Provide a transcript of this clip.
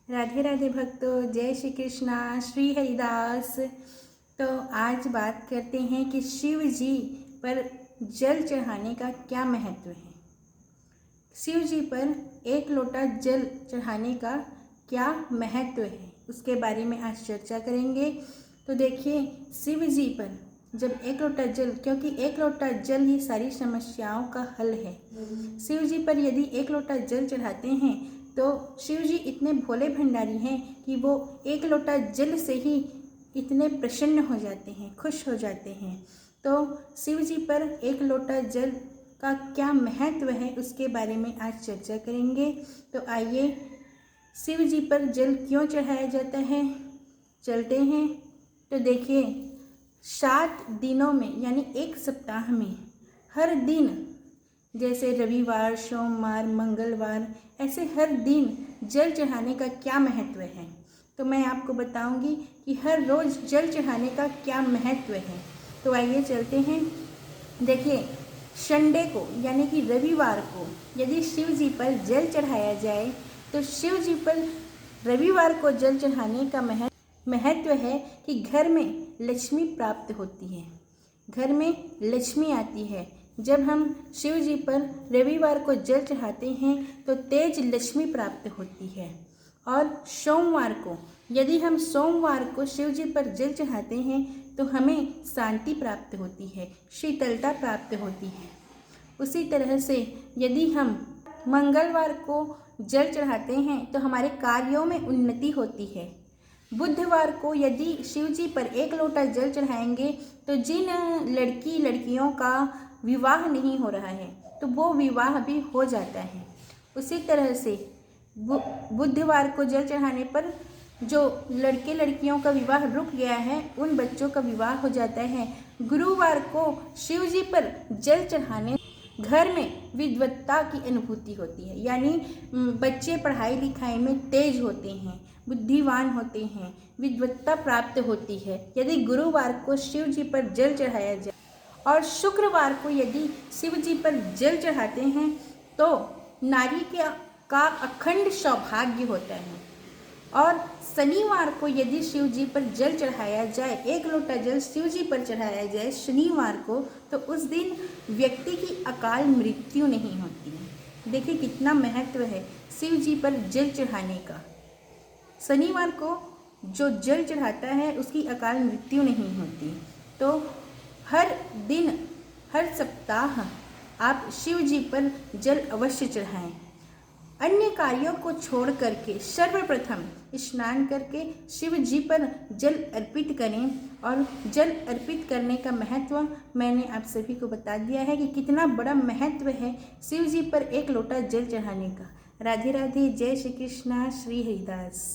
राधे राधे भक्तों, जय श्री कृष्णा, श्री हरिदास। तो आज बात करते हैं कि शिव जी पर जल चढ़ाने का क्या महत्व है। शिव जी पर एक लोटा जल चढ़ाने का क्या महत्व है, उसके बारे में आज चर्चा करेंगे। तो देखिए, शिव जी पर जब एक लोटा जल, क्योंकि एक लोटा जल ही सारी समस्याओं का हल है। शिव जी पर यदि एक लोटा जल चढ़ाते हैं तो शिव जी इतने भोले भंडारी हैं कि वो एक लोटा जल से ही इतने प्रसन्न हो जाते हैं, खुश हो जाते हैं। तो शिव जी पर एक लोटा जल का क्या महत्व है, उसके बारे में आज चर्चा करेंगे। तो आइए, शिव जी पर जल क्यों चढ़ाया जाता है, चलते हैं। तो देखिए, 7 दिनों में यानी एक सप्ताह में हर दिन, जैसे रविवार, सोमवार, मंगलवार, ऐसे हर दिन जल चढ़ाने का क्या महत्व है, तो मैं आपको बताऊंगी कि हर रोज़ जल चढ़ाने का क्या महत्व है। तो आइए चलते हैं। देखिए, संडे को यानी कि रविवार को यदि शिव जी पर जल चढ़ाया जाए तो शिव जी पर रविवार को जल चढ़ाने का महत्व है कि घर में लक्ष्मी प्राप्त होती है, घर में लक्ष्मी आती है। जब हम शिव जी पर रविवार को जल चढ़ाते हैं तो तेज लक्ष्मी प्राप्त होती है। और सोमवार को यदि हम सोमवार को शिव जी पर जल चढ़ाते हैं तो हमें शांति प्राप्त होती है, शीतलता प्राप्त होती है। उसी तरह से यदि हम मंगलवार को जल चढ़ाते हैं तो हमारे कार्यों में उन्नति होती है। बुधवार को यदि शिव जी पर एक लोटा जल चढ़ाएंगे तो जिन लड़कियों का विवाह नहीं हो रहा है तो वो विवाह भी हो जाता है। उसी तरह से बुधवार को जल चढ़ाने पर जो लड़के लड़कियों का विवाह रुक गया है उन बच्चों का विवाह हो जाता है। गुरुवार को शिव जी पर जल चढ़ाने घर में विद्वत्ता की अनुभूति होती है, यानी बच्चे पढ़ाई लिखाई में तेज होते हैं, बुद्धिमान होते हैं, विद्वत्ता प्राप्त होती है यदि गुरुवार को शिव जी पर जल चढ़ाया जाए। और शुक्रवार को यदि शिव जी पर जल चढ़ाते हैं तो नारी का अखंड सौभाग्य होता है। और शनिवार को यदि शिव जी पर जल चढ़ाया जाए, एक लोटा जल शिव जी पर चढ़ाया जाए शनिवार को, तो उस दिन व्यक्ति की अकाल मृत्यु नहीं होती है। देखिए कितना महत्व है शिव जी पर जल चढ़ाने का। शनिवार को जो जल चढ़ाता है उसकी अकाल मृत्यु नहीं होती। तो हर दिन, हर सप्ताह आप शिव जी पर जल अवश्य चढ़ाएं। अन्य कार्यों को छोड़ करके सर्वप्रथम स्नान करके शिव जी पर जल अर्पित करें। और जल अर्पित करने का महत्व मैंने आप सभी को बता दिया है कि कितना बड़ा महत्व है शिव जी पर एक लोटा जल चढ़ाने का। राधे राधे, जय श्री कृष्णा, श्री हरिदास।